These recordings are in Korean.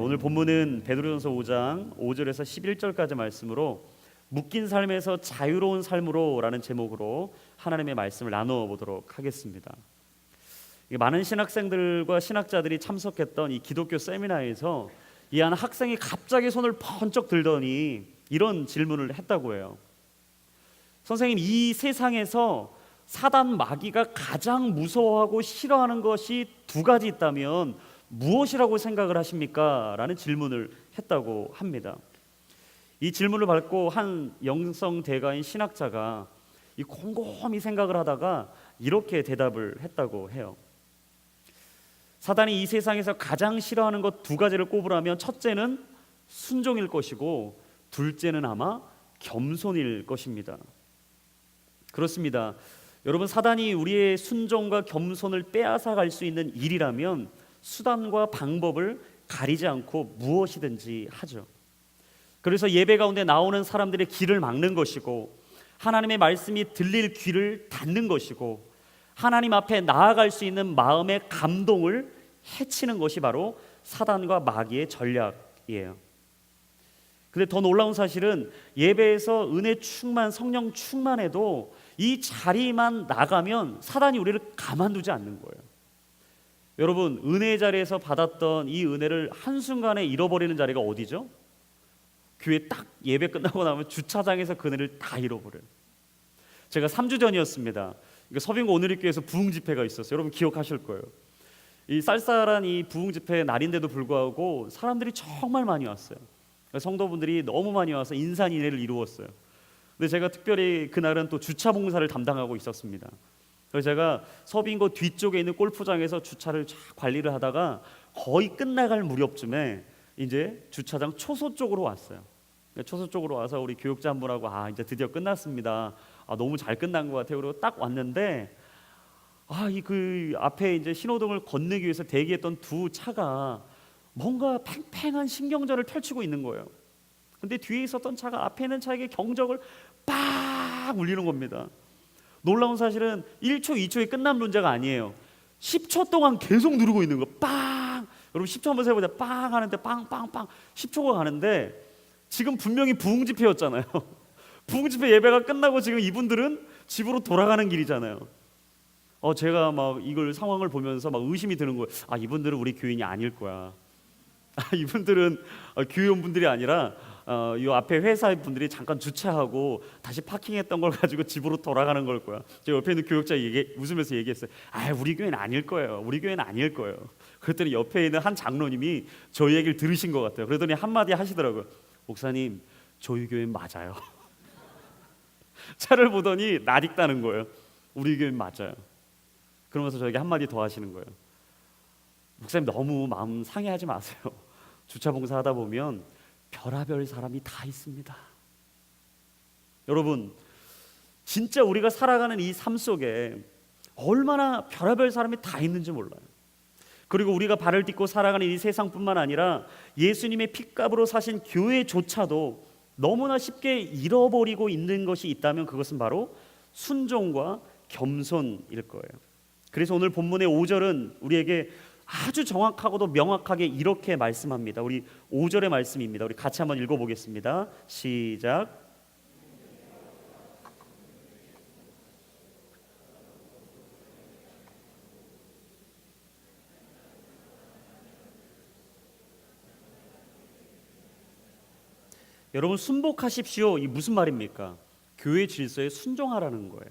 오늘 본문은 베드로전서 5장 5절에서 11절까지 말씀으로 묶인 삶에서 자유로운 삶으로라는 제목으로 하나님의 말씀을 나누어 보도록 하겠습니다. 많은 신학생들과 신학자들이 참석했던 이 기독교 세미나에서 이 한 학생이 갑자기 손을 번쩍 들더니 이런 질문을 했다고 해요. 선생님, 이 세상에서 사단 마귀가 가장 무서워하고 싫어하는 것이 두 가지 있다면 무엇이라고 생각을 하십니까? 라는 질문을 했다고 합니다. 이 질문을 받고 한 영성 대가인 신학자가 이 곰곰이 생각을 하다가 이렇게 대답을 했다고 해요. 사단이 이 세상에서 가장 싫어하는 것 두 가지를 꼽으라면 첫째는 순종일 것이고 둘째는 아마 겸손일 것입니다. 그렇습니다. 여러분, 사단이 우리의 순종과 겸손을 빼앗아갈 수 있는 일이라면 수단과 방법을 가리지 않고 무엇이든지 하죠. 그래서 예배 가운데 나오는 사람들의 길을 막는 것이고 하나님의 말씀이 들릴 귀를 닫는 것이고 하나님 앞에 나아갈 수 있는 마음의 감동을 해치는 것이 바로 사단과 마귀의 전략이에요. 근데 더 놀라운 사실은 예배에서 은혜 충만, 성령 충만해도 이 자리만 나가면 사단이 우리를 가만두지 않는 거예요. 여러분, 은혜의 자리에서 받았던 이 은혜를 한순간에 잃어버리는 자리가 어디죠? 교회 딱 예배 끝나고 나면 주차장에서 그 은혜를 다 잃어버려요. 제가 3주 전이었습니다. 서빙고 오늘리교회에서 부흥 집회가 있었어요. 여러분 기억하실 거예요. 이 쌀쌀한 이 부흥 집회 날인데도 불구하고 사람들이 정말 많이 왔어요. 성도분들이 너무 많이 와서 인산인해를 이루었어요. 근데 제가 특별히 그날은 또 주차 봉사를 담당하고 있었습니다. 그래서 제가 서빙고 뒤쪽에 있는 골프장에서 주차를 쫙 관리를 하다가 거의 끝나갈 무렵쯤에 이제 주차장 초소 쪽으로 왔어요. 초소 쪽으로 와서 우리 교육자 한 분하고 이제 드디어 끝났습니다. 너무 잘 끝난 것 같아요. 그리고 딱 왔는데 그 앞에 이제 신호등을 건너기 위해서 대기했던 두 차가 뭔가 팽팽한 신경전을 펼치고 있는 거예요. 근데 뒤에 있었던 차가 앞에 있는 차에게 경적을 빡 울리는 겁니다. 놀라운 사실은 1초, 2초에 끝난 문제가 아니에요. 10초 동안 계속 누르고 있는 거예요. 빵! 여러분 10초 한번 세보자. 빵 하는데 빵빵빵 10초가 가는데 지금 분명히 부흥 집회였잖아요. 부흥 집회 예배가 끝나고 지금 이분들은 집으로 돌아가는 길이잖아요. 제가 막 이걸 상황을 보면서 막 의심이 드는 거예요. 이분들은 우리 교인이 아닐 거야. 이분들은 교회원분들이 아니라 이 앞에 회사 분들이 잠깐 주차하고 다시 파킹했던 걸 가지고 집으로 돌아가는 걸 거야. 제 옆에 있는 교육자 웃으면서 얘기했어요. 우리 교회는 아닐 거예요. 우리 교회는 아닐 거예요. 그랬더니 옆에 있는 한 장로님이 저희 얘기를 들으신 것 같아요. 그러더니 한마디 하시더라고요. 목사님, 저희 교회는 맞아요. 차를 보더니 낯익다는 거예요. 우리 교회는 맞아요. 그러면서 저에게 한마디 더 하시는 거예요. 목사님, 너무 마음 상해하지 마세요. 주차 봉사하다 보면 별의별 사람이 다 있습니다. 여러분, 진짜 우리가 살아가는 이 삶 속에 얼마나 별의별 사람이 다 있는지 몰라요. 그리고 우리가 발을 딛고 살아가는 이 세상뿐만 아니라 예수님의 핏값으로 사신 교회조차도 너무나 쉽게 잃어버리고 있는 것이 있다면 그것은 바로 순종과 겸손일 거예요. 그래서 오늘 본문의 5절은 우리에게 아주 정확하고도 명확하게 이렇게 말씀합니다. 우리 5절의 말씀입니다. 우리 같이 한번 읽어보겠습니다. 시작. 여러분, 순복하십시오. 이 무슨 말입니까? 교회 질서에 순종하라는 거예요.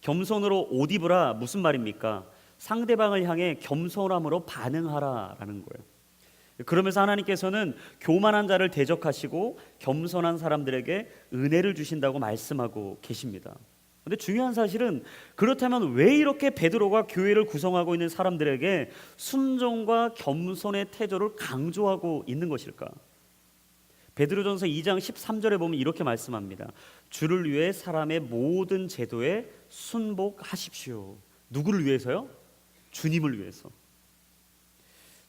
겸손으로 옷 입으라 무슨 말입니까? 상대방을 향해 겸손함으로 반응하라라는 거예요. 그러면서 하나님께서는 교만한 자를 대적하시고 겸손한 사람들에게 은혜를 주신다고 말씀하고 계십니다. 그런데 중요한 사실은 그렇다면 왜 이렇게 베드로가 교회를 구성하고 있는 사람들에게 순종과 겸손의 태도를 강조하고 있는 것일까? 베드로전서 2장 13절에 보면 이렇게 말씀합니다. 주를 위해 사람의 모든 제도에 순복하십시오. 누구를 위해서요? 주님을 위해서.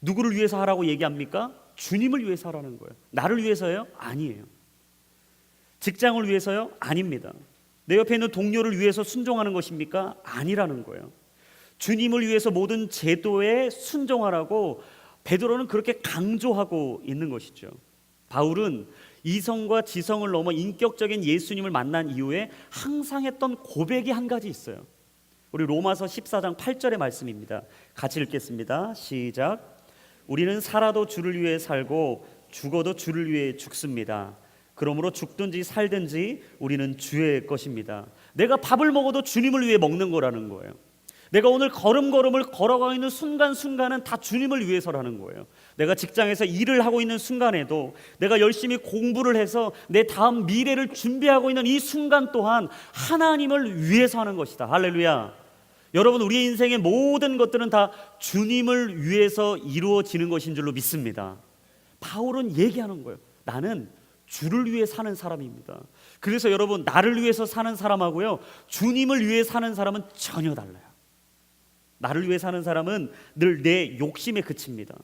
누구를 위해서 하라고 얘기합니까? 주님을 위해서 하라는 거예요. 나를 위해서요? 아니에요. 직장을 위해서요? 아닙니다. 내 옆에 있는 동료를 위해서 순종하는 것입니까? 아니라는 거예요. 주님을 위해서 모든 제도에 순종하라고 베드로는 그렇게 강조하고 있는 것이죠. 바울은 이성과 지성을 넘어 인격적인 예수님을 만난 이후에 항상 했던 고백이 한 가지 있어요. 우리 로마서 14장 8절의 말씀입니다. 같이 읽겠습니다. 시작. 우리는 살아도 주를 위해 살고 죽어도 주를 위해 죽습니다. 그러므로 죽든지 살든지 우리는 주의 것입니다. 내가 밥을 먹어도 주님을 위해 먹는 거라는 거예요. 내가 오늘 걸음걸음을 걸어가고 있는 순간순간은 다 주님을 위해서라는 거예요. 내가 직장에서 일을 하고 있는 순간에도, 내가 열심히 공부를 해서 내 다음 미래를 준비하고 있는 이 순간 또한 하나님을 위해서 하는 것이다. 할렐루야. 여러분, 우리의 인생의 모든 것들은 다 주님을 위해서 이루어지는 것인 줄로 믿습니다. 바울은 얘기하는 거예요. 나는 주를 위해 사는 사람입니다. 그래서 여러분, 나를 위해서 사는 사람하고요, 주님을 위해 사는 사람은 전혀 달라요. 나를 위해 사는 사람은 늘 내 욕심에 그칩니다.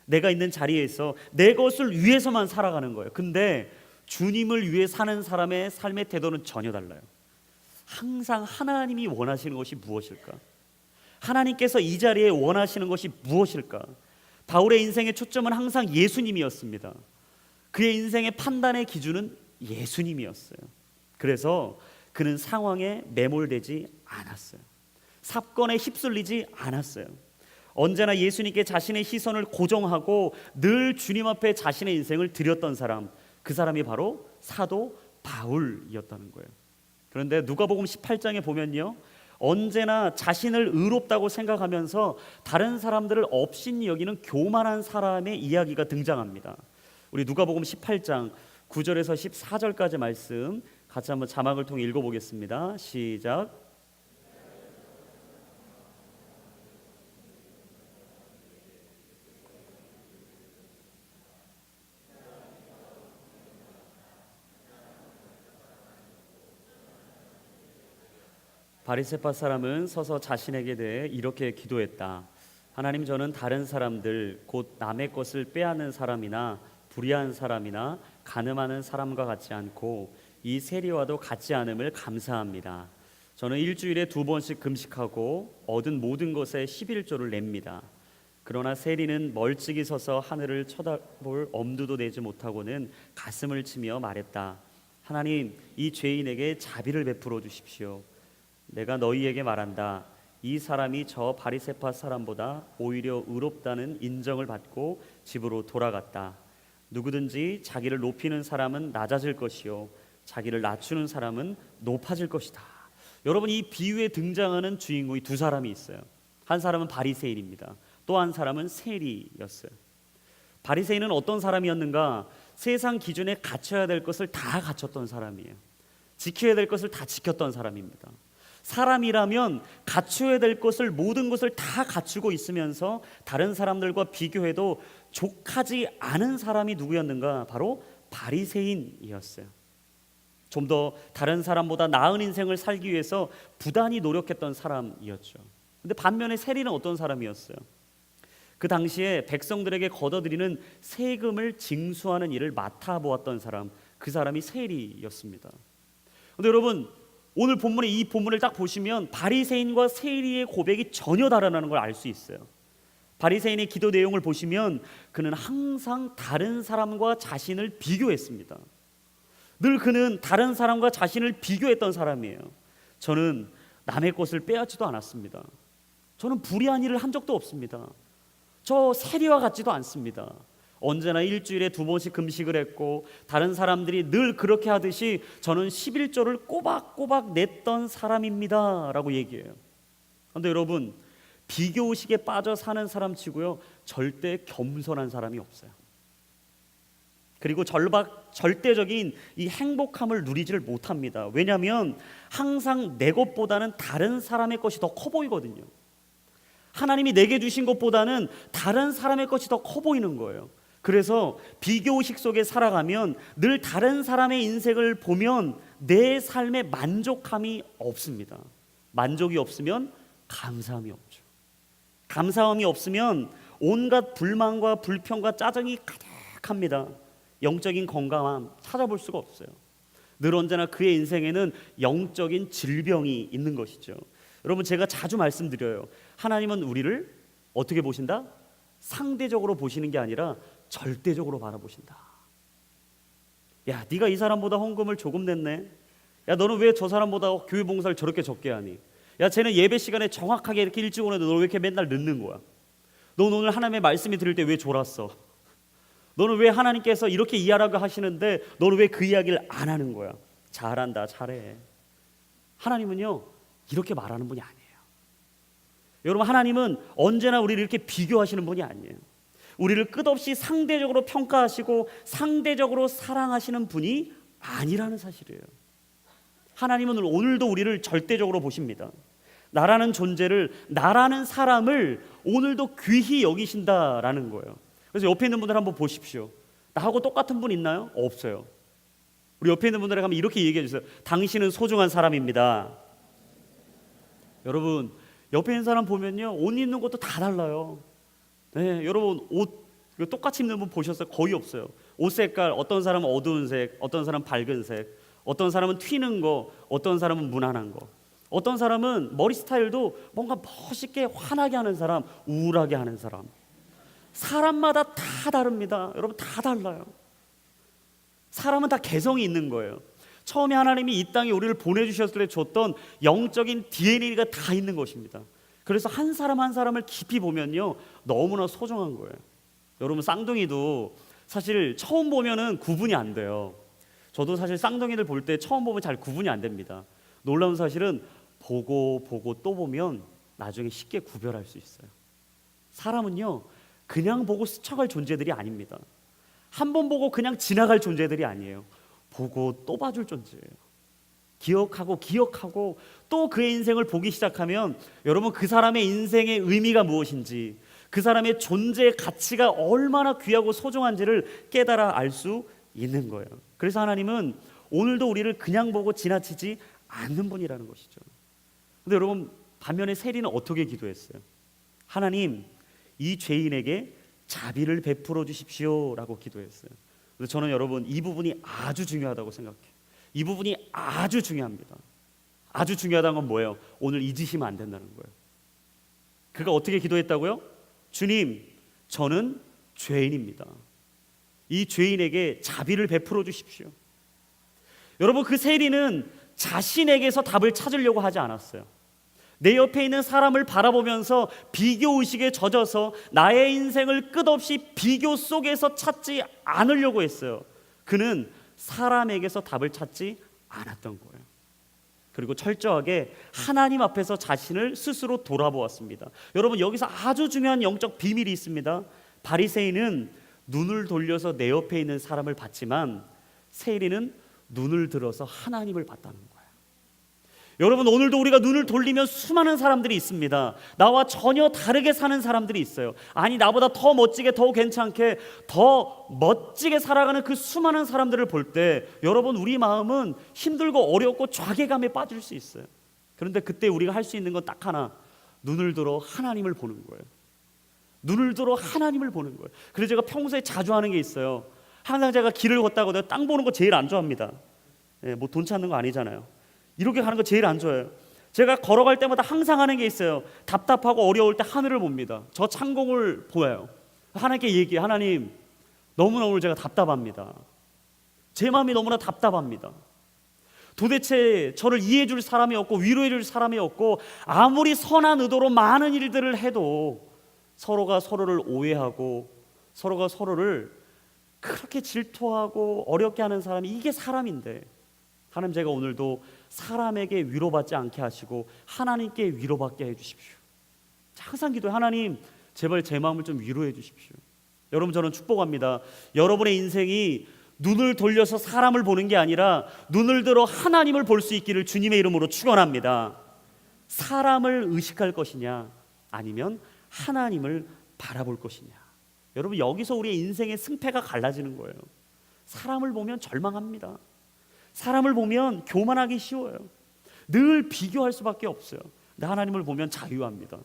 내가 있는 자리에서 내 것을 위해서만 살아가는 거예요. 근데 주님을 위해 사는 사람의 삶의 태도는 전혀 달라요. 항상 하나님이 원하시는 것이 무엇일까? 하나님께서 이 자리에 원하시는 것이 무엇일까? 바울의 인생의 초점은 항상 예수님이었습니다. 그의 인생의 판단의 기준은 예수님이었어요. 그래서 그는 상황에 매몰되지 않았어요. 사건에 휩쓸리지 않았어요. 언제나 예수님께 자신의 시선을 고정하고 늘 주님 앞에 자신의 인생을 드렸던 사람, 그 사람이 바로 사도 바울이었다는 거예요. 그런데 누가복음 18장에 보면요, 언제나 자신을 의롭다고 생각하면서 다른 사람들을 업신이 여기는 교만한 사람의 이야기가 등장합니다. 우리 누가복음 18장 9절에서 14절까지 말씀 같이 한번 자막을 통해 읽어보겠습니다. 시작. 바리새파 사람은 서서 자신에게 대해 이렇게 기도했다. 하나님, 저는 다른 사람들, 곧 남의 것을 빼앗는 사람이나 불의한 사람이나 간음하는 사람과 같지 않고 이 세리와도 같지 않음을 감사합니다. 저는 일주일에 2번씩 금식하고 얻은 모든 것에 11조를 냅니다. 그러나 세리는 멀찍이 서서 하늘을 쳐다볼 엄두도 내지 못하고는 가슴을 치며 말했다. 하나님, 이 죄인에게 자비를 베풀어 주십시오. 내가 너희에게 말한다. 이 사람이 저 바리새파 사람보다 오히려 의롭다는 인정을 받고 집으로 돌아갔다. 누구든지 자기를 높이는 사람은 낮아질 것이요 자기를 낮추는 사람은 높아질 것이다. 여러분, 이 비유에 등장하는 주인공이 두 사람이 있어요. 한 사람은 바리새인입니다. 또 한 사람은 세리였어요. 바리새인은 어떤 사람이었는가? 세상 기준에 갖춰야 될 것을 다 갖췄던 사람이에요. 지켜야 될 것을 다 지켰던 사람입니다. 사람이라면 갖춰야 될 것을, 모든 것을 다 갖추고 있으면서 다른 사람들과 비교해도 족하지 않은 사람이 누구였는가? 바로 바리새인이었어요. 좀 더 다른 사람보다 나은 인생을 살기 위해서 부단히 노력했던 사람이었죠. 근데 반면에 세리는 어떤 사람이었어요? 그 당시에 백성들에게 걷어들이는 세금을 징수하는 일을 맡아보았던 사람, 그 사람이 세리였습니다. 근데 여러분, 오늘 본문에 이 본문을 딱 보시면 바리새인과 세리의 고백이 전혀 다르다는 걸 알 수 있어요. 바리새인의 기도 내용을 보시면 그는 항상 다른 사람과 자신을 비교했습니다. 늘 그는 다른 사람과 자신을 비교했던 사람이에요. 저는 남의 것을 빼앗지도 않았습니다. 저는 불의한 일을 한 적도 없습니다. 저 세리와 같지도 않습니다. 언제나 일주일에 2번씩 금식을 했고 다른 사람들이 늘 그렇게 하듯이 저는 11조를 꼬박꼬박 냈던 사람입니다 라고 얘기해요. 그런데 여러분, 비교의식에 빠져 사는 사람 치고요, 절대 겸손한 사람이 없어요. 그리고 절대적인 이 행복함을 누리지를 못합니다. 왜냐하면 항상 내 것보다는 다른 사람의 것이 더 커 보이거든요. 하나님이 내게 주신 것보다는 다른 사람의 것이 더 커 보이는 거예요. 그래서 비교의식 속에 살아가면 늘 다른 사람의 인생을 보면 내 삶에 만족함이 없습니다. 만족이 없으면 감사함이 없죠. 감사함이 없으면 온갖 불만과 불평과 짜증이 가득합니다. 영적인 건강함 찾아볼 수가 없어요. 늘 언제나 그의 인생에는 영적인 질병이 있는 것이죠. 여러분, 제가 자주 말씀드려요. 하나님은 우리를 어떻게 보신다? 상대적으로 보시는 게 아니라 절대적으로 바라보신다. 야, 네가 이 사람보다 헌금을 조금 냈네. 야, 너는 왜 저 사람보다 교회 봉사를 저렇게 적게 하니? 야, 쟤는 예배 시간에 정확하게 이렇게 일찍 오는데 너는 왜 이렇게 맨날 늦는 거야? 넌 오늘 하나님의 말씀이 들을 때 왜 졸았어? 너는 왜 하나님께서 이렇게 이해하라고 하시는데 너는 왜 그 이야기를 안 하는 거야? 잘한다, 잘해. 하나님은요, 이렇게 말하는 분이 아니에요. 여러분, 하나님은 언제나 우리를 이렇게 비교하시는 분이 아니에요. 우리를 끝없이 상대적으로 평가하시고 상대적으로 사랑하시는 분이 아니라는 사실이에요. 하나님은 오늘도 우리를 절대적으로 보십니다. 나라는 존재를, 나라는 사람을 오늘도 귀히 여기신다라는 거예요. 그래서 옆에 있는 분들 한번 보십시오. 나하고 똑같은 분 있나요? 없어요. 우리 옆에 있는 분들에게 한번 이렇게 얘기해 주세요. 당신은 소중한 사람입니다. 여러분, 옆에 있는 사람 보면요, 옷 입는 것도 다 달라요. 네, 여러분 옷 똑같이 입는 분 보셨어요? 거의 없어요. 옷 색깔, 어떤 사람은 어두운 색, 어떤 사람은 밝은 색, 어떤 사람은 튀는 거, 어떤 사람은 무난한 거, 어떤 사람은 머리 스타일도 뭔가 멋있게 환하게 하는 사람, 우울하게 하는 사람. 사람마다 다 다릅니다. 여러분, 다 달라요. 사람은 다 개성이 있는 거예요. 처음에 하나님이 이 땅에 우리를 보내주셨을 때 줬던 영적인 DNA가 다 있는 것입니다. 그래서 한 사람 한 사람을 깊이 보면요, 너무나 소중한 거예요. 여러분, 쌍둥이도 사실 처음 보면은 구분이 안 돼요. 저도 사실 쌍둥이들 볼 때 처음 보면 잘 구분이 안 됩니다. 놀라운 사실은 보고 또 보면 나중에 쉽게 구별할 수 있어요. 사람은요, 그냥 보고 스쳐갈 존재들이 아닙니다. 한 번 보고 그냥 지나갈 존재들이 아니에요. 보고 또 봐줄 존재예요. 기억하고 또 그의 인생을 보기 시작하면 여러분, 그 사람의 인생의 의미가 무엇인지, 그 사람의 존재의 가치가 얼마나 귀하고 소중한지를 깨달아 알 수 있는 거예요. 그래서 하나님은 오늘도 우리를 그냥 보고 지나치지 않는 분이라는 것이죠. 근데 여러분, 반면에 세리는 어떻게 기도했어요? 하나님, 이 죄인에게 자비를 베풀어 주십시오 라고 기도했어요. 그래서 저는 여러분, 이 부분이 아주 중요하다고 생각해요. 이 부분이 아주 중요합니다. 아주 중요하다는 건 뭐예요? 오늘 잊으시면 안 된다는 거예요. 그가 어떻게 기도했다고요? 주님, 저는 죄인입니다. 이 죄인에게 자비를 베풀어 주십시오. 여러분, 그 세리는 자신에게서 답을 찾으려고 하지 않았어요. 내 옆에 있는 사람을 바라보면서 비교의식에 젖어서 나의 인생을 끝없이 비교 속에서 찾지 않으려고 했어요. 그는 사람에게서 답을 찾지 않았던 거예요. 그리고 철저하게 하나님 앞에서 자신을 스스로 돌아보았습니다. 여러분, 여기서 아주 중요한 영적 비밀이 있습니다. 바리새인은 눈을 돌려서 내 옆에 있는 사람을 봤지만 세리는 눈을 들어서 하나님을 봤다는 거예요. 여러분, 오늘도 우리가 눈을 돌리면 수많은 사람들이 있습니다. 나와 전혀 다르게 사는 사람들이 있어요. 아니, 나보다 더 멋지게, 더 괜찮게, 더 멋지게 살아가는 그 수많은 사람들을 볼 때 여러분, 우리 마음은 힘들고 어렵고 좌계감에 빠질 수 있어요. 그런데 그때 우리가 할 수 있는 건 딱 하나, 눈을 들어 하나님을 보는 거예요. 눈을 들어 하나님을 보는 거예요. 그래서 제가 평소에 자주 하는 게 있어요. 항상 제가 길을 걷다가 내가 땅 보는 거 제일 안 좋아합니다. 뭐 돈 찾는 거 아니잖아요. 이렇게 가는 거 제일 안 좋아해요. 제가 걸어갈 때마다 항상 하는 게 있어요. 답답하고 어려울 때 하늘을 봅니다. 저 창공을 보여요. 하나님께 얘기해. 하나님, 너무나 오늘 제가 답답합니다. 제 마음이 너무나 답답합니다. 도대체 저를 이해해 줄 사람이 없고 위로해 줄 사람이 없고, 아무리 선한 의도로 많은 일들을 해도 서로가 서로를 오해하고 서로가 서로를 그렇게 질투하고 어렵게 하는 사람이, 이게 사람인데, 하나님, 제가 오늘도 사람에게 위로받지 않게 하시고 하나님께 위로받게 해주십시오. 항상 기도해. 하나님, 제발 제 마음을 좀 위로해 주십시오. 여러분, 저는 축복합니다. 여러분의 인생이 눈을 돌려서 사람을 보는 게 아니라 눈을 들어 하나님을 볼 수 있기를 주님의 이름으로 축원합니다. 사람을 의식할 것이냐, 아니면 하나님을 바라볼 것이냐. 여러분, 여기서 우리의 인생의 승패가 갈라지는 거예요. 사람을 보면 절망합니다. 사람을 보면 교만하기 쉬워요. 늘 비교할 수밖에 없어요. 근데 하나님을 보면 자유합니다.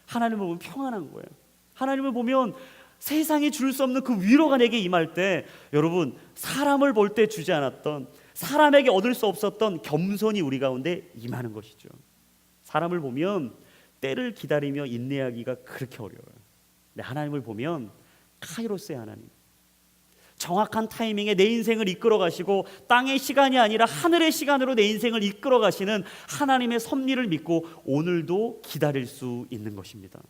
하나님을 보면 평안한 거예요. 하나님을 보면 세상이 줄 수 없는 그 위로가 내게 임할 때, 여러분, 사람을 볼 때 주지 않았던, 사람에게 얻을 수 없었던 겸손이 우리 가운데 임하는 것이죠. 사람을 보면 때를 기다리며 인내하기가 그렇게 어려워요. 하나님을 보면 카이로스의 하나님, 정확한 타이밍에 내 인생을 이끌어 가시고 땅의 시간이 아니라 하늘의 시간으로 내 인생을 이끌어 가시는 하나님의 섭리를 믿고 오늘도 기다릴 수 있는 것입니다.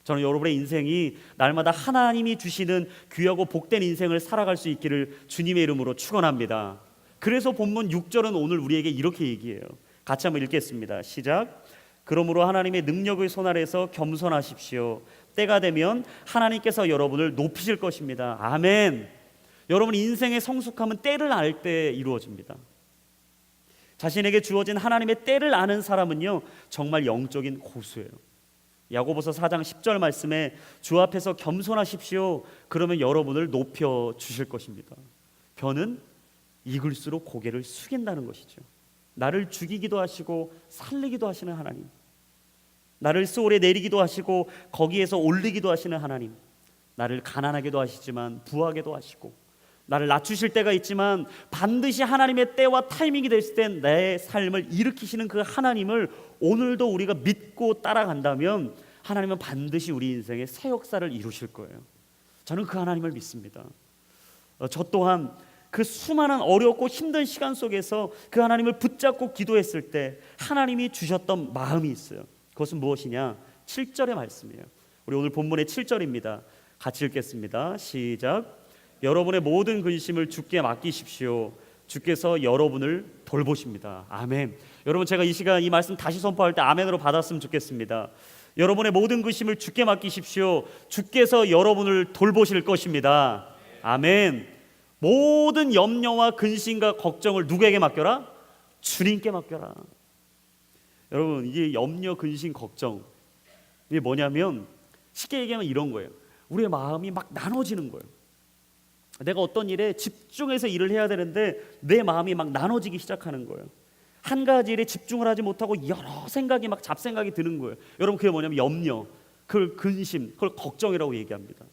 저는 여러분의 인생이 날마다 하나님이 주시는 귀하고 복된 인생을 살아갈 수 있기를 주님의 이름으로 축원합니다. 그래서 본문 6절은 오늘 우리에게 이렇게 얘기해요. 같이 한번 읽겠습니다. 시작. 그러므로 하나님의 능력의 손 아래서 겸손하십시오. 때가 되면 하나님께서 여러분을 높이실 것입니다. 아멘. 여러분 인생의 성숙함은 때를 알 때 이루어집니다. 자신에게 주어진 하나님의 때를 아는 사람은요 정말 영적인 고수예요. 야고보서 4장 10절 말씀에 주 앞에서 겸손하십시오. 그러면 여러분을 높여 주실 것입니다. 변은 익을수록 고개를 숙인다는 것이죠. 나를 죽이기도 하시고 살리기도 하시는 하나님, 나를 스올에 내리기도 하시고 거기에서 올리기도 하시는 하나님, 나를 가난하게도 하시지만 부하게도 하시고 나를 낮추실 때가 있지만 반드시 하나님의 때와 타이밍이 됐을 땐 내 삶을 일으키시는 그 하나님을 오늘도 우리가 믿고 따라간다면 하나님은 반드시 우리 인생에 새 역사를 이루실 거예요. 저는 그 하나님을 믿습니다. 저 또한 그 수많은 어렵고 힘든 시간 속에서 그 하나님을 붙잡고 기도했을 때 하나님이 주셨던 마음이 있어요. 그것은 무엇이냐? 7절의 말씀이에요. 우리 오늘 본문의 7절입니다. 같이 읽겠습니다. 시작. 여러분의 모든 근심을 주께 맡기십시오. 주께서 여러분을 돌보십니다. 아멘. 여러분 제가 이 시간 이 말씀 다시 선포할 때 아멘으로 받았으면 좋겠습니다. 여러분의 모든 근심을 주께 맡기십시오. 주께서 여러분을 돌보실 것입니다. 아멘. 모든 염려와 근심과 걱정을 누구에게 맡겨라? 주님께 맡겨라. 여러분 이게 염려, 근심, 걱정 이게 뭐냐면 쉽게 얘기하면 이런 거예요. 우리의 마음이 막 나눠지는 거예요. 내가 어떤 일에 집중해서 일을 해야 되는데 내 마음이 막 나눠지기 시작하는 거예요. 한 가지 일에 집중을 하지 못하고 여러 생각이 막 잡생각이 드는 거예요. 여러분 그게 뭐냐면 염려, 그걸 근심, 그걸 걱정이라고 얘기합니다.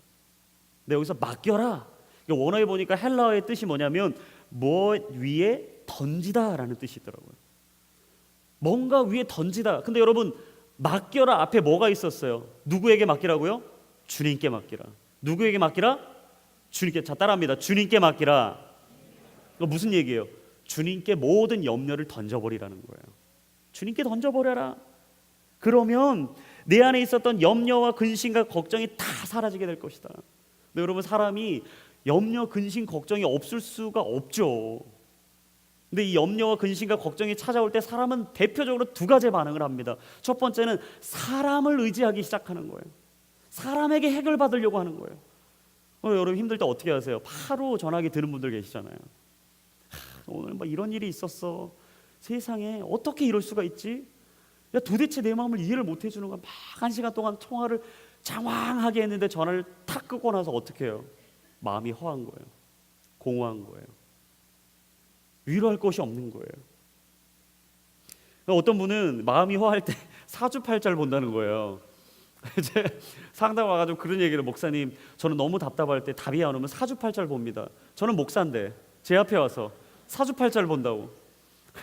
근데 여기서 맡겨라, 원어에 보니까 헬라어의 뜻이 뭐냐면 뭐 위에 던지다라는 뜻이 있더라고요. 뭔가 위에 던지다. 근데 여러분 맡겨라 앞에 뭐가 있었어요? 누구에게 맡기라고요? 주님께 맡기라. 누구에게 맡기라? 주님께. 자 따라합니다. 주님께 맡기라. 이거 무슨 얘기예요? 주님께 모든 염려를 던져버리라는 거예요. 주님께 던져버려라. 그러면 내 안에 있었던 염려와 근심과 걱정이 다 사라지게 될 것이다. 근데 여러분 사람이 염려, 근심, 걱정이 없을 수가 없죠. 근데 이 염려와 근심과 걱정이 찾아올 때 사람은 대표적으로 두 가지 반응을 합니다. 첫 번째는 사람을 의지하기 시작하는 거예요. 사람에게 해결받으려고 하는 거예요. 여러분 힘들 때 어떻게 하세요? 바로 전화기 드는 분들 계시잖아요. 오늘 뭐 이런 일이 있었어. 세상에 어떻게 이럴 수가 있지? 야, 도대체 내 마음을 이해를 못 해주는 거야. 막 한 시간 동안 통화를 장황하게 했는데 전화를 탁 끊고 나서 어떻게 해요? 마음이 허한 거예요. 공허한 거예요. 위로할 것이 없는 거예요. 어떤 분은 마음이 허할 때 사주팔자를 본다는 거예요. 이제 상담 와가지고 그런 얘기를, 목사님 저는 너무 답답할 때 답이 안 오면 사주팔자를 봅니다. 저는 목사인데 제 앞에 와서 사주팔자를 본다고.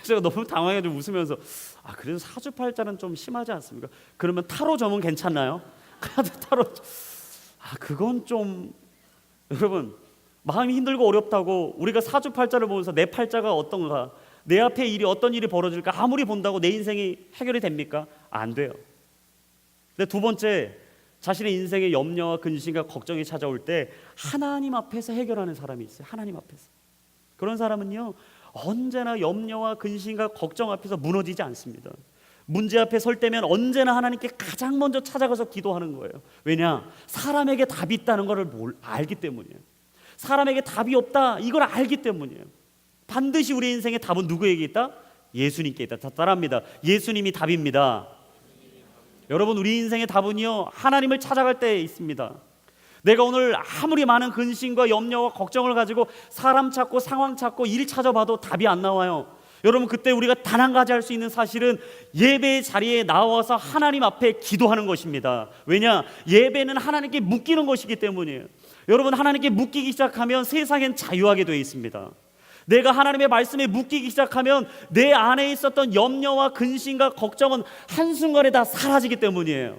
제가 너무 당황해가지고 웃으면서 그래도 사주팔자는 좀 심하지 않습니까? 그러면 타로 점은 괜찮나요? 타로 그건 좀. 여러분 마음이 힘들고 어렵다고 우리가 사주팔자를 보면서 내 팔자가 어떤가, 내 앞에 일이 어떤 일이 벌어질까 아무리 본다고 내 인생이 해결이 됩니까? 안 돼요. 근데 두 번째, 자신의 인생의 염려와 근심과 걱정이 찾아올 때 하나님 앞에서 해결하는 사람이 있어요. 하나님 앞에서. 그런 사람은요 언제나 염려와 근심과 걱정 앞에서 무너지지 않습니다. 문제 앞에 설 때면 언제나 하나님께 가장 먼저 찾아가서 기도하는 거예요. 왜냐? 사람에게 답이 있다는 것을 알기 때문이에요. 사람에게 답이 없다 이걸 알기 때문이에요. 반드시 우리 인생의 답은 누구에게 있다? 예수님께 있다. 다 따라합니다. 예수님이 답입니다. 여러분 우리 인생의 답은요 하나님을 찾아갈 때에 있습니다. 내가 오늘 아무리 많은 근심과 염려와 걱정을 가지고 사람 찾고 상황 찾고 일 찾아봐도 답이 안 나와요. 여러분 그때 우리가 단 한 가지 할 수 있는 사실은 예배의 자리에 나와서 하나님 앞에 기도하는 것입니다. 왜냐? 예배는 하나님께 묶이는 것이기 때문이에요. 여러분 하나님께 묶이기 시작하면 세상엔 자유하게 되어 있습니다. 내가 하나님의 말씀에 묶이기 시작하면 내 안에 있었던 염려와 근심과 걱정은 한순간에 다 사라지기 때문이에요.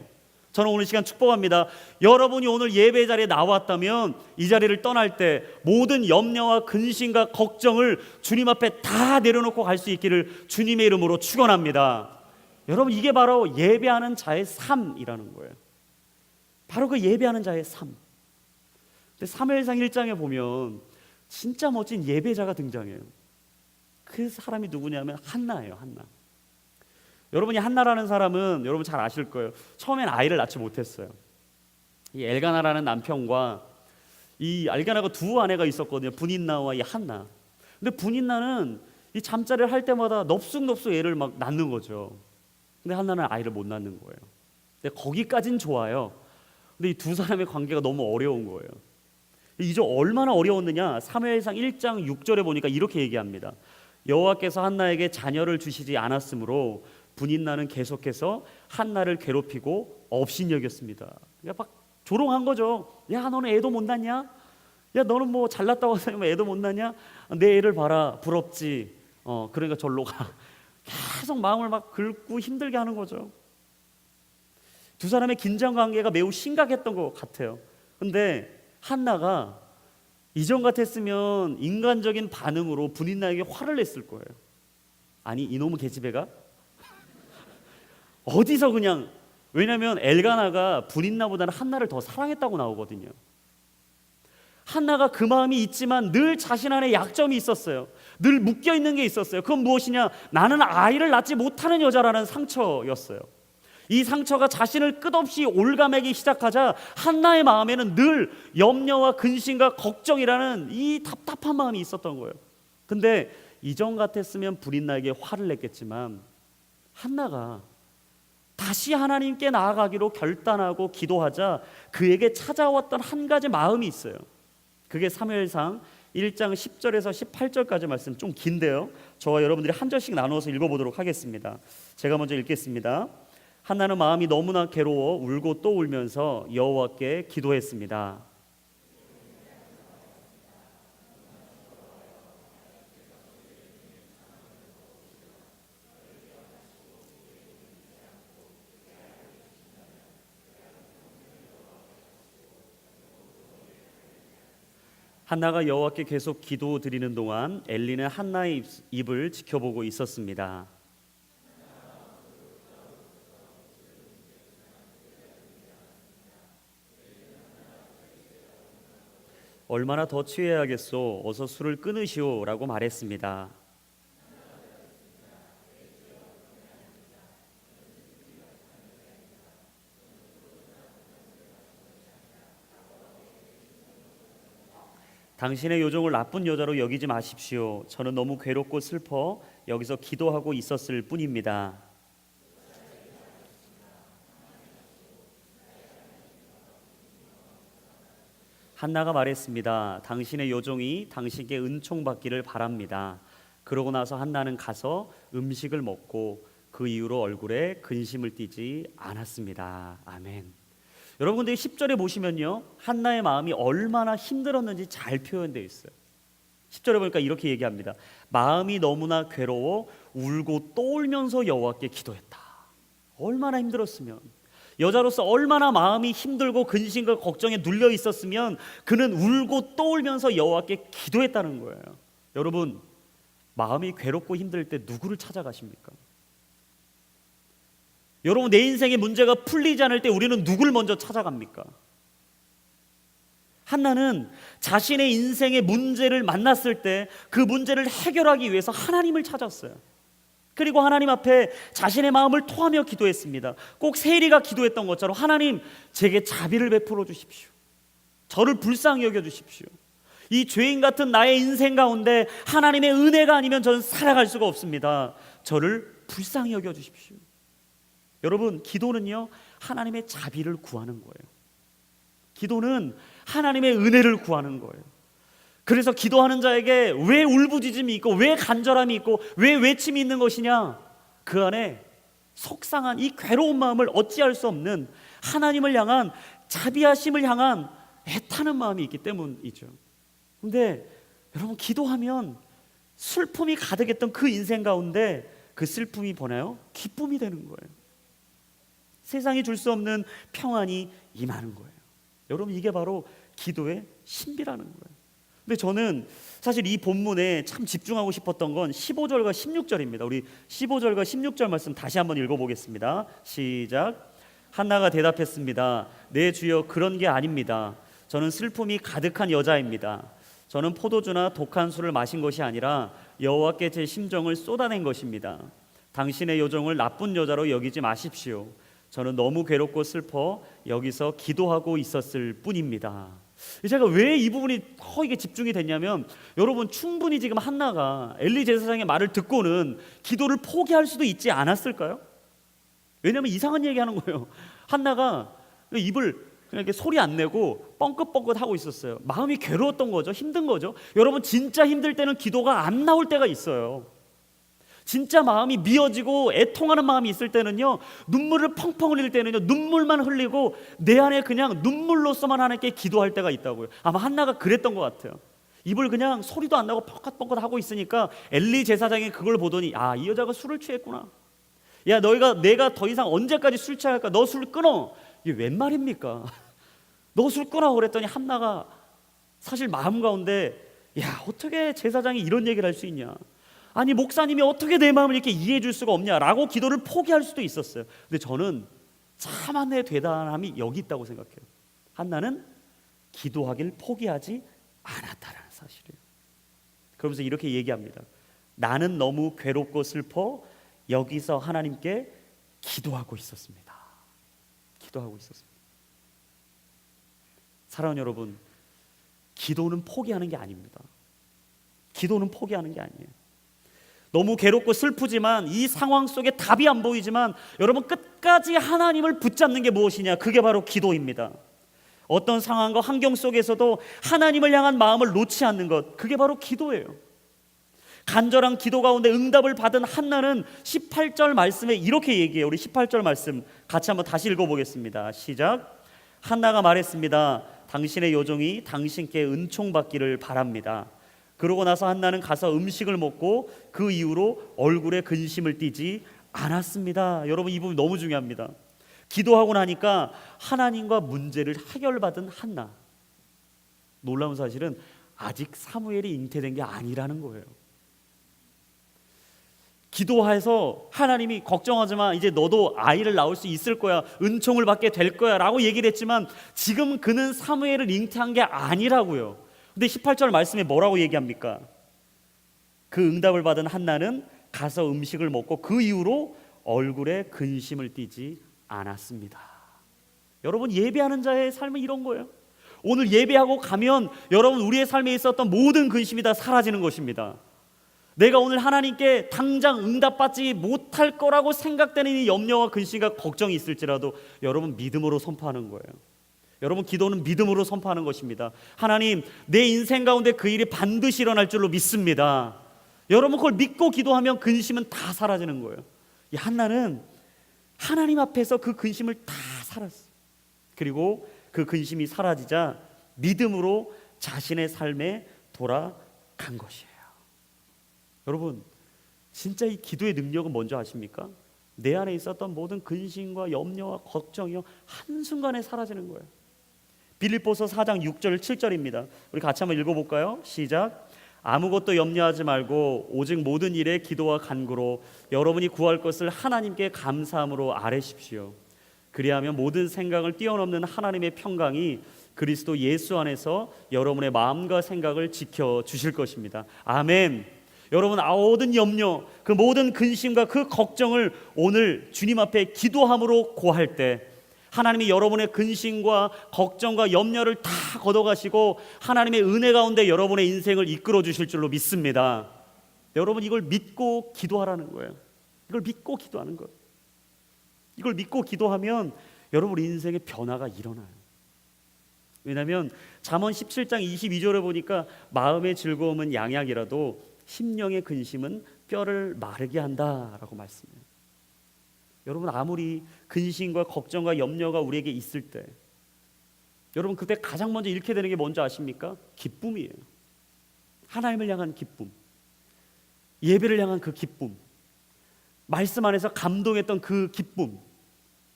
저는 오늘 시간 축복합니다. 여러분이 오늘 예배 자리에 나왔다면 이 자리를 떠날 때 모든 염려와 근심과 걱정을 주님 앞에 다 내려놓고 갈 수 있기를 주님의 이름으로 축원합니다. 여러분, 이게 바로 예배하는 자의 삶이라는 거예요. 바로 그 예배하는 자의 삶. 근데 사무엘상 1장에 보면 진짜 멋진 예배자가 등장해요. 그 사람이 누구냐면 한나예요. 한나. 여러분이 한나라는 사람은 여러분 잘 아실 거예요. 처음엔 아이를 낳지 못했어요. 이 엘가나라는 남편과 이 엘가나가 두 아내가 있었거든요. 분인나와 이 한나. 근데 분인나는 이 잠자리를 할 때마다 넙죽넙죽 애를 막 낳는 거죠. 근데 한나는 아이를 못 낳는 거예요. 근데 거기까진 좋아요. 근데 이 두 사람의 관계가 너무 어려운 거예요. 이제 얼마나 어려웠느냐? 사무엘상 1장 6절에 보니까 이렇게 얘기합니다. 여호와께서 한나에게 자녀를 주시지 않았으므로 분인나는 계속해서 한나를 괴롭히고 업신여겼습니다. 그러니까 막 조롱한 거죠. 야, 너는 애도 못 낳냐? 야, 너는 뭐 잘났다고 해서 애도 못 낳냐? 내 애를 봐라, 부럽지. 그러니까 절로 가. 계속 마음을 막 긁고 힘들게 하는 거죠. 두 사람의 긴장 관계가 매우 심각했던 것 같아요. 근데 한나가 이전 같았으면 인간적인 반응으로 분인나에게 화를 냈을 거예요. 아니, 이놈의 계집애가 어디서 그냥, 왜냐하면 엘가나가 분인나보다는 한나를 더 사랑했다고 나오거든요. 한나가 그 마음이 있지만 늘 자신 안에 약점이 있었어요. 늘 묶여있는 게 있었어요. 그건 무엇이냐? 나는 아이를 낳지 못하는 여자라는 상처였어요. 이 상처가 자신을 끝없이 올가매기 시작하자 한나의 마음에는 늘 염려와 근심과 걱정이라는 이 답답한 마음이 있었던 거예요. 근데 이전 같았으면 분인나에게 화를 냈겠지만 한나가 다시 하나님께 나아가기로 결단하고 기도하자 그에게 찾아왔던 한 가지 마음이 있어요. 그게 사무엘상 1장 10절에서 18절까지 말씀, 좀 긴데요. 저와 여러분들이 한 절씩 나누어서 읽어보도록 하겠습니다. 제가 먼저 읽겠습니다. 한나는 마음이 너무나 괴로워 울고 또 울면서 여호와께 기도했습니다. 한나가 여호와께 계속 기도드리는 동안 엘리는 한나의 입을 지켜보고 있었습니다. 얼마나 더 취해야겠소? 어서 술을 끊으시오 라고 말했습니다. 당신의 요정을 나쁜 여자로 여기지 마십시오. 저는 너무 괴롭고 슬퍼 여기서 기도하고 있었을 뿐입니다. 한나가 말했습니다. 당신의 요정이 당신께 은총받기를 바랍니다. 그러고 나서 한나는 가서 음식을 먹고 그 이후로 얼굴에 근심을 띠지 않았습니다. 아멘. 여러분, 근데 10절에 보시면요, 한나의 마음이 얼마나 힘들었는지 잘 표현되어 있어요. 10절에 보니까 이렇게 얘기합니다. 마음이 너무나 괴로워 울고 또 울면서 여호와께 기도했다. 얼마나 힘들었으면, 여자로서 얼마나 마음이 힘들고 근심과 걱정에 눌려 있었으면 그는 울고 또 울면서 여호와께 기도했다는 거예요. 여러분, 마음이 괴롭고 힘들 때 누구를 찾아가십니까? 여러분, 내 인생의 문제가 풀리지 않을 때 우리는 누굴 먼저 찾아갑니까? 한나는 자신의 인생의 문제를 만났을 때 그 문제를 해결하기 위해서 하나님을 찾았어요. 그리고 하나님 앞에 자신의 마음을 토하며 기도했습니다. 꼭 세리가 기도했던 것처럼, 하나님, 제게 자비를 베풀어 주십시오. 저를 불쌍히 여겨 주십시오. 이 죄인 같은 나의 인생 가운데 하나님의 은혜가 아니면 저는 살아갈 수가 없습니다. 저를 불쌍히 여겨 주십시오. 여러분, 기도는요, 하나님의 자비를 구하는 거예요. 기도는 하나님의 은혜를 구하는 거예요. 그래서 기도하는 자에게 왜 울부짖음이 있고 왜 간절함이 있고 왜 외침이 있는 것이냐? 그 안에 속상한 이 괴로운 마음을 어찌할 수 없는 하나님을 향한 자비하심을 향한 애타는 마음이 있기 때문이죠. 근데 여러분, 기도하면 슬픔이 가득했던 그 인생 가운데 그 슬픔이 보나요? 기쁨이 되는 거예요. 세상이 줄 수 없는 평안이 임하는 거예요. 여러분, 이게 바로 기도의 신비라는 거예요. 근데 저는 사실 이 본문에 참 집중하고 싶었던 건 15절과 16절입니다. 우리 15절과 16절 말씀 다시 한번 읽어보겠습니다. 시작. 한나가 대답했습니다. 네 주여, 그런 게 아닙니다. 저는 슬픔이 가득한 여자입니다. 저는 포도주나 독한 술을 마신 것이 아니라 여호와께 제 심정을 쏟아낸 것입니다. 당신의 요정을 나쁜 여자로 여기지 마십시오. 저는 너무 괴롭고 슬퍼 여기서 기도하고 있었을 뿐입니다. 제가 왜 이 부분이 이게 집중이 됐냐면, 여러분, 충분히 지금 한나가 엘리 제사장의 말을 듣고는 기도를 포기할 수도 있지 않았을까요? 왜냐하면 이상한 얘기하는 거예요. 한나가 입을 그냥 이렇게 소리 안 내고 뻥긋뻥긋 하고 있었어요. 마음이 괴로웠던 거죠. 힘든 거죠. 여러분, 진짜 힘들 때는 기도가 안 나올 때가 있어요. 진짜 마음이 미어지고 애통하는 마음이 있을 때는요, 눈물을 펑펑 흘릴 때는요, 눈물만 흘리고 내 안에 그냥 눈물로서만 하나님께 기도할 때가 있다고요. 아마 한나가 그랬던 것 같아요. 입을 그냥 소리도 안 나고 펑긋펑긋 하고 있으니까 엘리 제사장이 그걸 보더니, 아, 이 여자가 술을 취했구나. 야, 내가 더 이상 언제까지 술 취할까? 너 술 끊어. 이게 웬 말입니까? 너 술 끊어. 그랬더니 한나가 사실 마음 가운데, 야, 어떻게 제사장이 이런 얘기를 할 수 있냐? 아니, 목사님이 어떻게 내 마음을 이렇게 이해해 줄 수가 없냐라고 기도를 포기할 수도 있었어요. 근데 저는 참 한나의 대단함이 여기 있다고 생각해요. 한나는 기도하길 포기하지 않았다는 사실이에요. 그러면서 이렇게 얘기합니다. 나는 너무 괴롭고 슬퍼 여기서 하나님께 기도하고 있었습니다. 기도하고 있었습니다. 사랑하는 여러분, 기도는 포기하는 게 아닙니다. 기도는 포기하는 게 아니에요. 너무 괴롭고 슬프지만, 이 상황 속에 답이 안 보이지만, 여러분, 끝까지 하나님을 붙잡는 게 무엇이냐? 그게 바로 기도입니다. 어떤 상황과 환경 속에서도 하나님을 향한 마음을 놓지 않는 것, 그게 바로 기도예요. 간절한 기도 가운데 응답을 받은 한나는 18절 말씀에 이렇게 얘기해요. 우리 18절 말씀 같이 한번 다시 읽어보겠습니다. 시작. 한나가 말했습니다. 당신의 요종이 당신께 은총받기를 바랍니다. 그러고 나서 한나는 가서 음식을 먹고 그 이후로 얼굴에 근심을 띠지 않았습니다. 여러분, 이 부분 너무 중요합니다. 기도하고 나니까 하나님과 문제를 해결받은 한나. 놀라운 사실은 아직 사무엘이 잉태된 게 아니라는 거예요. 기도해서 하나님이 걱정하지 마, 이제 너도 아이를 낳을 수 있을 거야, 은총을 받게 될 거야 라고 얘기를 했지만, 지금 그는 사무엘을 잉태한 게 아니라고요. 근데 18절 말씀에 뭐라고 얘기합니까? 그 응답을 받은 한나는 가서 음식을 먹고 그 이후로 얼굴에 근심을 띠지 않았습니다. 여러분, 예배하는 자의 삶은 이런 거예요. 오늘 예배하고 가면 여러분, 우리의 삶에 있었던 모든 근심이 다 사라지는 것입니다. 내가 오늘 하나님께 당장 응답받지 못할 거라고 생각되는 이 염려와 근심과 걱정이 있을지라도 여러분, 믿음으로 선포하는 거예요. 여러분, 기도는 믿음으로 선포하는 것입니다. 하나님, 내 인생 가운데 그 일이 반드시 일어날 줄로 믿습니다. 여러분, 그걸 믿고 기도하면 근심은 다 사라지는 거예요. 이 한나는 하나님 앞에서 그 근심을 다 살았어요. 그리고 그 근심이 사라지자 믿음으로 자신의 삶에 돌아간 것이에요. 여러분, 진짜 이 기도의 능력은 뭔지 아십니까? 내 안에 있었던 모든 근심과 염려와 걱정이요, 한순간에 사라지는 거예요. 빌립보서 4장 6절 7절입니다. 우리 같이 한번 읽어볼까요? 시작. 아무것도 염려하지 말고 오직 모든 일에 기도와 간구로 여러분이 구할 것을 하나님께 감사함으로 아뢰십시오. 그리하면 모든 생각을 뛰어넘는 하나님의 평강이 그리스도 예수 안에서 여러분의 마음과 생각을 지켜주실 것입니다. 아멘. 여러분, 모든 염려, 그 모든 근심과 그 걱정을 오늘 주님 앞에 기도함으로 고할 때 하나님이 여러분의 근심과 걱정과 염려를 다 걷어가시고 하나님의 은혜 가운데 여러분의 인생을 이끌어 주실 줄로 믿습니다. 여러분, 이걸 믿고 기도하라는 거예요. 이걸 믿고 기도하는 거예요. 이걸 믿고 기도하면 여러분 인생의 변화가 일어나요. 왜냐하면 잠언 17장 22절에 보니까 마음의 즐거움은 양약이라도 심령의 근심은 뼈를 마르게 한다라고 말씀해요. 여러분, 아무리 근심과 걱정과 염려가 우리에게 있을 때 여러분, 그때 가장 먼저 잃게 되는 게 뭔지 아십니까? 기쁨이에요. 하나님을 향한 기쁨, 예배를 향한 그 기쁨, 말씀 안에서 감동했던 그 기쁨,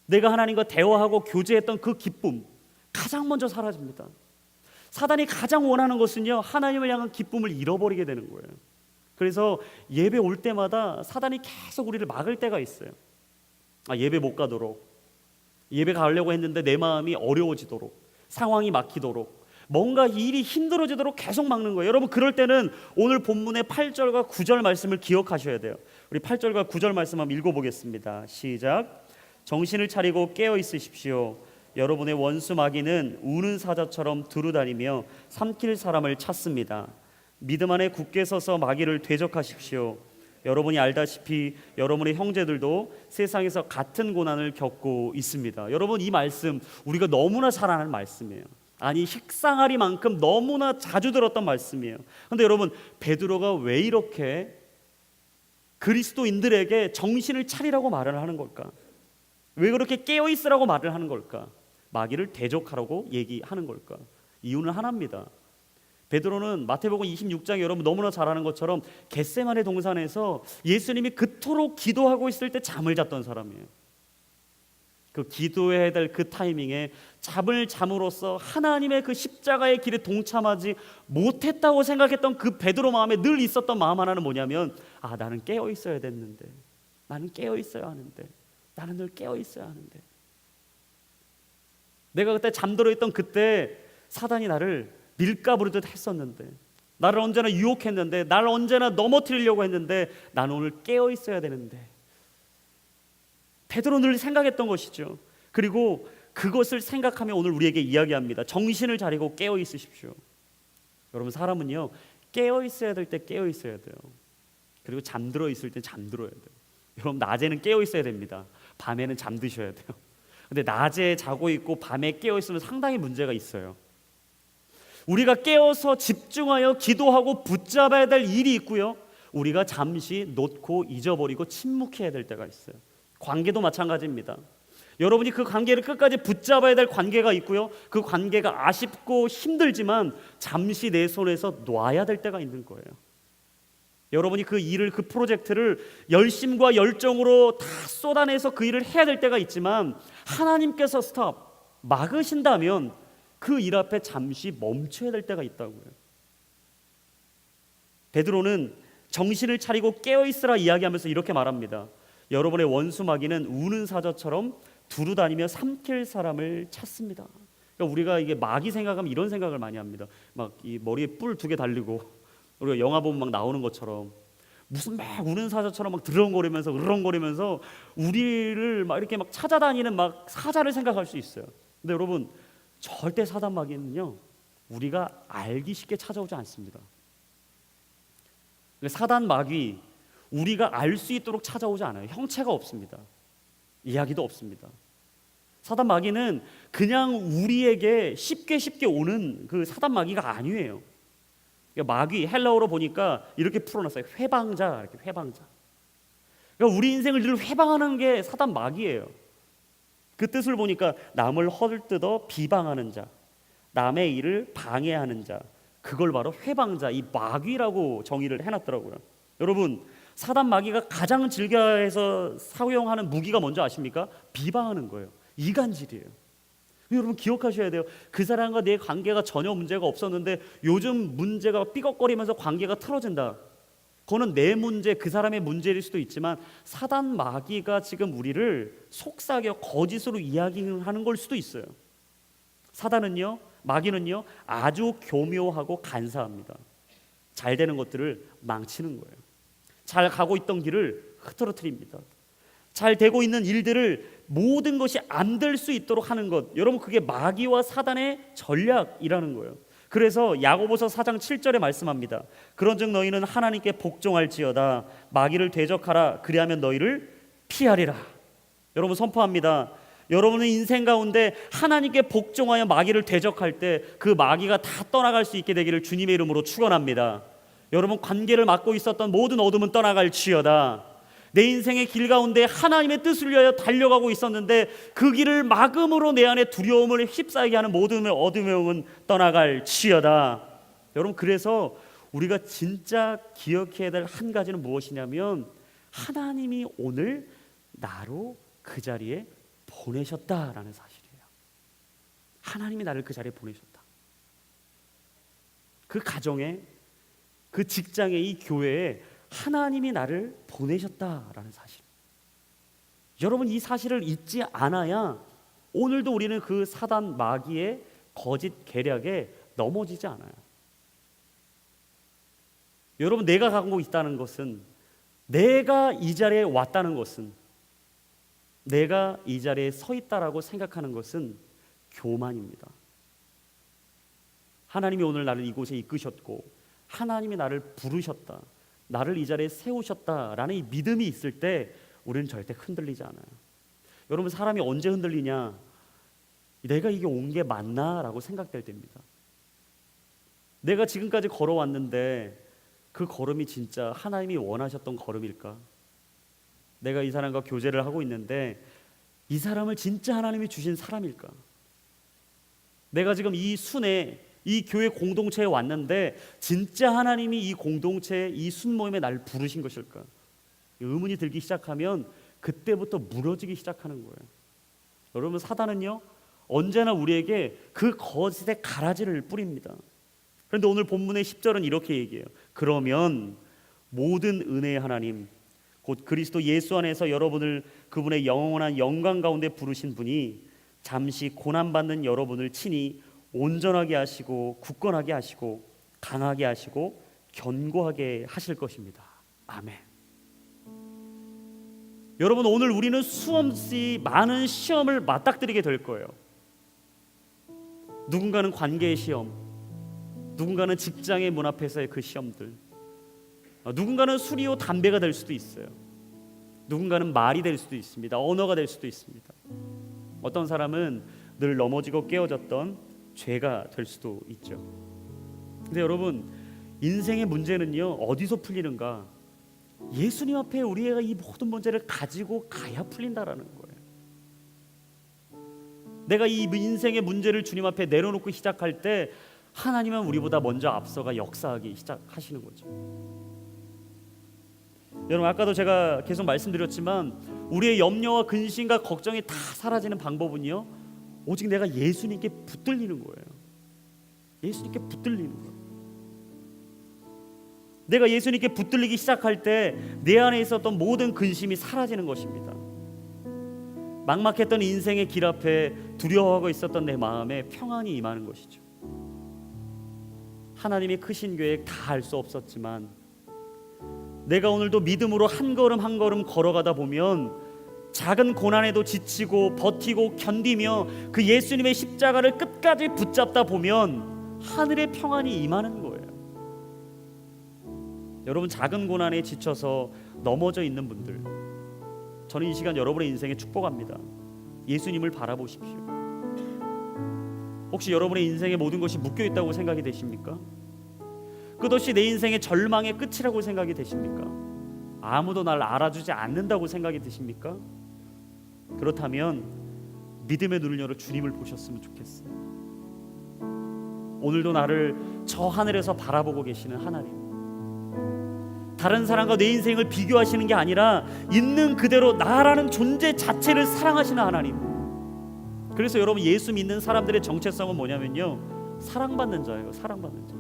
내가 하나님과 대화하고 교제했던 그 기쁨 가장 먼저 사라집니다. 사단이 가장 원하는 것은요, 하나님을 향한 기쁨을 잃어버리게 되는 거예요. 그래서 예배 올 때마다 사단이 계속 우리를 막을 때가 있어요. 예배 못 가도록, 예배 가려고 했는데 내 마음이 어려워지도록, 상황이 막히도록, 뭔가 일이 힘들어지도록 계속 막는 거예요. 여러분, 그럴 때는 오늘 본문의 8절과 9절 말씀을 기억하셔야 돼요. 우리 8절과 9절 말씀 한번 읽어보겠습니다. 시작. 정신을 차리고 깨어 있으십시오. 여러분의 원수 마귀는 우는 사자처럼 두루다니며 삼킬 사람을 찾습니다. 믿음 안에 굳게 서서 마귀를 대적하십시오. 여러분이 알다시피 여러분의 형제들도 세상에서 같은 고난을 겪고 있습니다. 여러분, 이 말씀 우리가 너무나 잘 아는 말씀이에요. 아니, 식상하리만큼 너무나 자주 들었던 말씀이에요. 그런데 여러분, 베드로가 왜 이렇게 그리스도인들에게 정신을 차리라고 말을 하는 걸까? 왜 그렇게 깨어있으라고 말을 하는 걸까? 마귀를 대적하라고 얘기하는 걸까? 이유는 하나입니다. 베드로는 마태복음 26장에 여러분 너무나 잘 아는 것처럼 겟세마네 동산에서 예수님이 그토록 기도하고 있을 때 잠을 잤던 사람이에요. 그 기도해야 될 그 타이밍에 잠을 잠으로써 하나님의 그 십자가의 길에 동참하지 못했다고 생각했던 그 베드로 마음에 늘 있었던 마음 하나는 뭐냐면, 나는 깨어 있어야 됐는데, 나는 깨어 있어야 하는데, 나는 늘 깨어 있어야 하는데, 내가 그때 잠들어 있던 그때 사단이 나를 밀가부르듯 했었는데, 나를 언제나 유혹했는데, 나를 언제나 넘어뜨리려고 했는데, 나는 오늘 깨어 있어야 되는데. 베드로 늘 생각했던 것이죠. 그리고 그것을 생각하며 오늘 우리에게 이야기합니다. 정신을 차리고 깨어 있으십시오. 여러분, 사람은요, 깨어 있어야 될 때 깨어 있어야 돼요. 그리고 잠들어 있을 때 잠들어야 돼요. 여러분, 낮에는 깨어 있어야 됩니다. 밤에는 잠드셔야 돼요. 근데 낮에 자고 있고 밤에 깨어 있으면 상당히 문제가 있어요. 우리가 깨어서 집중하여 기도하고 붙잡아야 될 일이 있고요, 우리가 잠시 놓고 잊어버리고 침묵해야 될 때가 있어요. 관계도 마찬가지입니다. 여러분이 그 관계를 끝까지 붙잡아야 될 관계가 있고요, 그 관계가 아쉽고 힘들지만 잠시 내 손에서 놔야 될 때가 있는 거예요. 여러분이 그 일을, 그 프로젝트를 열심과 열정으로 다 쏟아내서 그 일을 해야 될 때가 있지만 하나님께서 스톱, 막으신다면 그 일 앞에 잠시 멈춰야 될 때가 있다고요. 베드로는 정신을 차리고 깨어있으라 이야기하면서 이렇게 말합니다. 여러분의 원수 마귀는 우는 사자처럼 두루다니며 삼킬 사람을 찾습니다. 그러니까 우리가 이게 마귀 생각하면 이런 생각을 많이 합니다. 막 이 머리에 뿔 2개 달리고, 우리가 영화 보면 막 나오는 것처럼 무슨 막 우는 사자처럼 막 드렁거리면서 으렁거리면서 우리를 막 이렇게 막 찾아다니는 막 사자를 생각할 수 있어요. 근데 여러분, 절대 사단 마귀는요, 우리가 알기 쉽게 찾아오지 않습니다. 사단 마귀, 우리가 알 수 있도록 찾아오지 않아요. 형체가 없습니다. 이야기도 없습니다. 사단 마귀는 그냥 우리에게 쉽게 오는 그 사단 마귀가 아니에요. 마귀, 헬라어로 보니까 이렇게 풀어놨어요. 회방자, 이렇게 회방자. 그러니까 우리 인생을 늘 회방하는 게 사단 마귀예요. 그 뜻을 보니까 남을 헐뜯어 비방하는 자, 남의 일을 방해하는 자, 그걸 바로 회방자, 이 마귀라고 정의를 해놨더라고요. 여러분, 사단 마귀가 가장 즐겨해서 사용하는 무기가 뭔지 아십니까? 비방하는 거예요. 이간질이에요. 여러분, 기억하셔야 돼요. 그 사람과 내 관계가 전혀 문제가 없었는데 요즘 문제가 삐걱거리면서 관계가 틀어진다. 그거는 내 문제, 그 사람의 문제일 수도 있지만 사단 마귀가 지금 우리를 속삭여 거짓으로 이야기하는 걸 수도 있어요. 사단은요, 마귀는요, 아주 교묘하고 간사합니다. 잘 되는 것들을 망치는 거예요. 잘 가고 있던 길을 흐트러뜨립니다. 잘 되고 있는 일들을 모든 것이 안 될 수 있도록 하는 것, 여러분, 그게 마귀와 사단의 전략이라는 거예요. 그래서 야고보서 4장 7절에 말씀합니다. 그런즉 너희는 하나님께 복종할지어다. 마귀를 대적하라. 그리하면 너희를 피하리라. 여러분, 선포합니다. 여러분의 인생 가운데 하나님께 복종하여 마귀를 대적할 때 그 마귀가 다 떠나갈 수 있게 되기를 주님의 이름으로 축원합니다. 여러분, 관계를 맡고 있었던 모든 어둠은 떠나갈지어다. 내 인생의 길 가운데 하나님의 뜻을 위하여 달려가고 있었는데 그 길을 막음으로 내 안에 두려움을 휩싸이게 하는 모든 어둠의 영은 떠나갈지어다. 여러분, 그래서 우리가 진짜 기억해야 될 한 가지는 무엇이냐면 하나님이 오늘 나로 그 자리에 보내셨다라는 사실이에요. 하나님이 나를 그 자리에 보내셨다. 그 가정에, 그 직장에, 이 교회에 하나님이 나를 보내셨다라는 사실. 여러분, 이 사실을 잊지 않아야 오늘도 우리는 그 사단 마귀의 거짓 계략에 넘어지지 않아요. 여러분, 내가 갖고 있다는 것은, 내가 이 자리에 왔다는 것은, 내가 이 자리에 서 있다라고 생각하는 것은 교만입니다. 하나님이 오늘 나를 이곳에 이끄셨고 하나님이 나를 부르셨다, 나를 이 자리에 세우셨다라는 이 믿음이 있을 때 우리는 절대 흔들리지 않아요. 여러분, 사람이 언제 흔들리냐? 내가 이게 온 게 맞나? 라고 생각될 때입니다. 내가 지금까지 걸어왔는데 그 걸음이 진짜 하나님이 원하셨던 걸음일까? 내가 이 사람과 교제를 하고 있는데 이 사람을 진짜 하나님이 주신 사람일까? 내가 지금 이 순회, 이 교회 공동체에 왔는데 진짜 하나님이 이 공동체, 이 순모임에 날 부르신 것일까? 의문이 들기 시작하면 그때부터 무너지기 시작하는 거예요. 여러분, 사단은요 언제나 우리에게 그 거짓의 가라지를 뿌립니다. 그런데 오늘 본문의 10절은 이렇게 얘기해요. 그러면 모든 은혜의 하나님, 곧 그리스도 예수 안에서 여러분을 그분의 영원한 영광 가운데 부르신 분이 잠시 고난받는 여러분을 친히 온전하게 하시고 굳건하게 하시고 강하게 하시고 견고하게 하실 것입니다. 아멘. 여러분, 오늘 우리는 수없이 많은 시험을 맞닥뜨리게 될 거예요. 누군가는 관계의 시험, 누군가는 직장의 문 앞에서의 그 시험들, 누군가는 술이요 담배가 될 수도 있어요. 누군가는 말이 될 수도 있습니다. 언어가 될 수도 있습니다. 어떤 사람은 늘 넘어지고 깨어졌던 죄가 될 수도 있죠. 근데 여러분, 인생의 문제는요 어디서 풀리는가? 예수님 앞에 우리가 이 모든 문제를 가지고 가야 풀린다라는 거예요. 내가 이 인생의 문제를 주님 앞에 내려놓고 시작할 때 하나님은 우리보다 먼저 앞서가 역사하기 시작하시는 거죠. 여러분, 아까도 제가 계속 말씀드렸지만 우리의 염려와 근심과 걱정이 다 사라지는 방법은요 오직 내가 예수님께 붙들리는 거예요. 예수님께 붙들리는 거예요. 내가 예수님께 붙들리기 시작할 때 내 안에 있었던 모든 근심이 사라지는 것입니다. 막막했던 인생의 길 앞에 두려워하고 있었던 내 마음에 평안이 임하는 것이죠. 하나님의 크신 계획 다 알 수 없었지만 내가 오늘도 믿음으로 한 걸음 한 걸음 걸어가다 보면 작은 고난에도 지치고 버티고 견디며 그 예수님의 십자가를 끝까지 붙잡다 보면 하늘의 평안이 임하는 거예요. 여러분, 작은 고난에 지쳐서 넘어져 있는 분들, 저는 이 시간 여러분의 인생에 축복합니다. 예수님을 바라보십시오. 혹시 여러분의 인생의 모든 것이 묶여있다고 생각이 되십니까? 끝없이 내 인생의 절망의 끝이라고 생각이 되십니까? 아무도 날 알아주지 않는다고 생각이 드십니까? 그렇다면 믿음의 눈을 열어 주님을 보셨으면 좋겠어요. 오늘도 나를 저 하늘에서 바라보고 계시는 하나님, 다른 사람과 내 인생을 비교하시는 게 아니라 있는 그대로 나라는 존재 자체를 사랑하시는 하나님. 그래서 여러분, 예수 믿는 사람들의 정체성은 뭐냐면요 사랑받는 자예요. 사랑받는 자.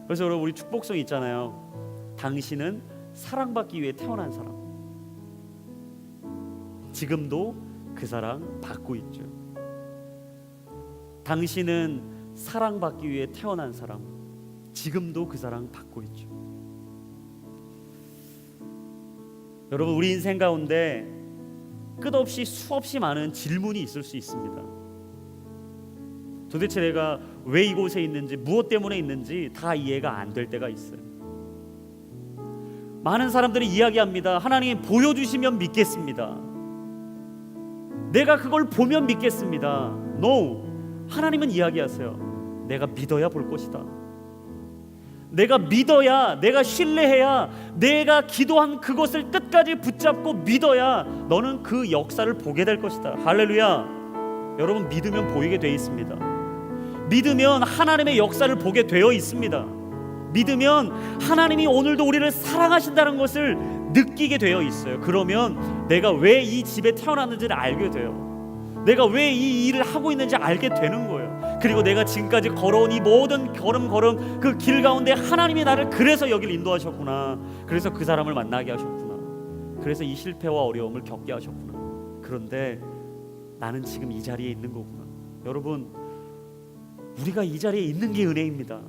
그래서 여러분, 우리 축복성이 있잖아요. 당신은 사랑받기 위해 태어난 사람. 지금도 그 사랑 받고 있죠. 당신은 사랑받기 위해 태어난 사람. 지금도 그 사랑 받고 있죠. 여러분, 우리 인생 가운데 끝없이 수없이 많은 질문이 있을 수 있습니다. 도대체 내가 왜 이곳에 있는지, 무엇 때문에 있는지 다 이해가 안 될 때가 있어요. 많은 사람들이 이야기합니다. 하나님 보여주시면 믿겠습니다. 내가 그걸 보면 믿겠습니다. No, 하나님은 이야기하세요. 내가 믿어야 볼 것이다. 내가 믿어야, 내가 신뢰해야, 내가 기도한 그것을 끝까지 붙잡고 믿어야 너는 그 역사를 보게 될 것이다. 할렐루야. 여러분, 믿으면 보이게 되어 있습니다. 믿으면 하나님의 역사를 보게 되어 있습니다. 믿으면 하나님이 오늘도 우리를 사랑하신다는 것을 느끼게 되어 있어요. 그러면 내가 왜 이 집에 태어났는지를 알게 돼요. 내가 왜 이 일을 하고 있는지 알게 되는 거예요. 그리고 내가 지금까지 걸어온 이 모든 걸음 그 길 가운데 하나님이 나를 그래서 여길 인도하셨구나. 그래서 그 사람을 만나게 하셨구나. 그래서 이 실패와 어려움을 겪게 하셨구나. 그런데 나는 지금 이 자리에 있는 거구나. 여러분, 우리가 이 자리에 있는 게 은혜입니다.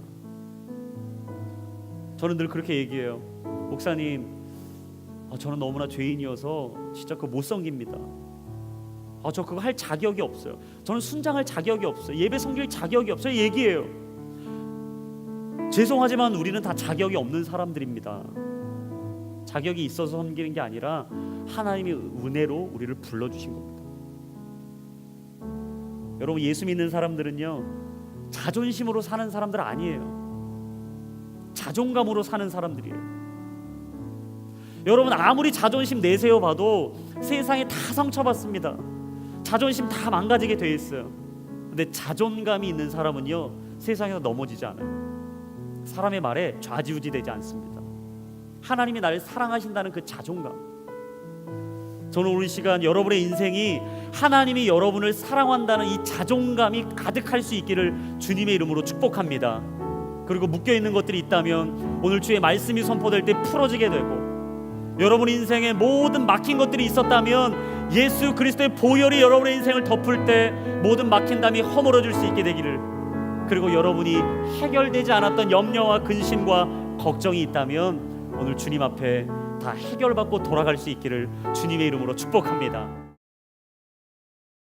저는 늘 그렇게 얘기해요. 목사님, 저는 너무나 죄인이어서 진짜 그거 못 섬깁니다. 저 그거 할 자격이 없어요. 저는 순장할 자격이 없어요. 예배 섬길 자격이 없어요. 얘기해요. 죄송하지만 우리는 다 자격이 없는 사람들입니다. 자격이 있어서 섬기는 게 아니라 하나님의 은혜로 우리를 불러주신 겁니다. 여러분, 예수 믿는 사람들은요, 자존심으로 사는 사람들 아니에요. 자존감으로 사는 사람들이에요. 여러분, 아무리 자존심 내세워 봐도 세상에 다 상처받습니다. 자존심 다 망가지게 돼 있어요. 근데 자존감이 있는 사람은요, 세상에서 넘어지지 않아요. 사람의 말에 좌지우지 되지 않습니다. 하나님이 나를 사랑하신다는 그 자존감. 저는 오늘 시간 여러분의 인생이 하나님이 여러분을 사랑한다는 이 자존감이 가득할 수 있기를 주님의 이름으로 축복합니다. 그리고 묶여있는 것들이 있다면 오늘 주의 말씀이 선포될 때 풀어지게 되고, 여러분 인생에 모든 막힌 것들이 있었다면 예수 그리스도의 보혈이 여러분의 인생을 덮을 때 모든 막힌 담이 허물어질 수 있게 되기를, 그리고 여러분이 해결되지 않았던 염려와 근심과 걱정이 있다면 오늘 주님 앞에 다 해결받고 돌아갈 수 있기를 주님의 이름으로 축복합니다.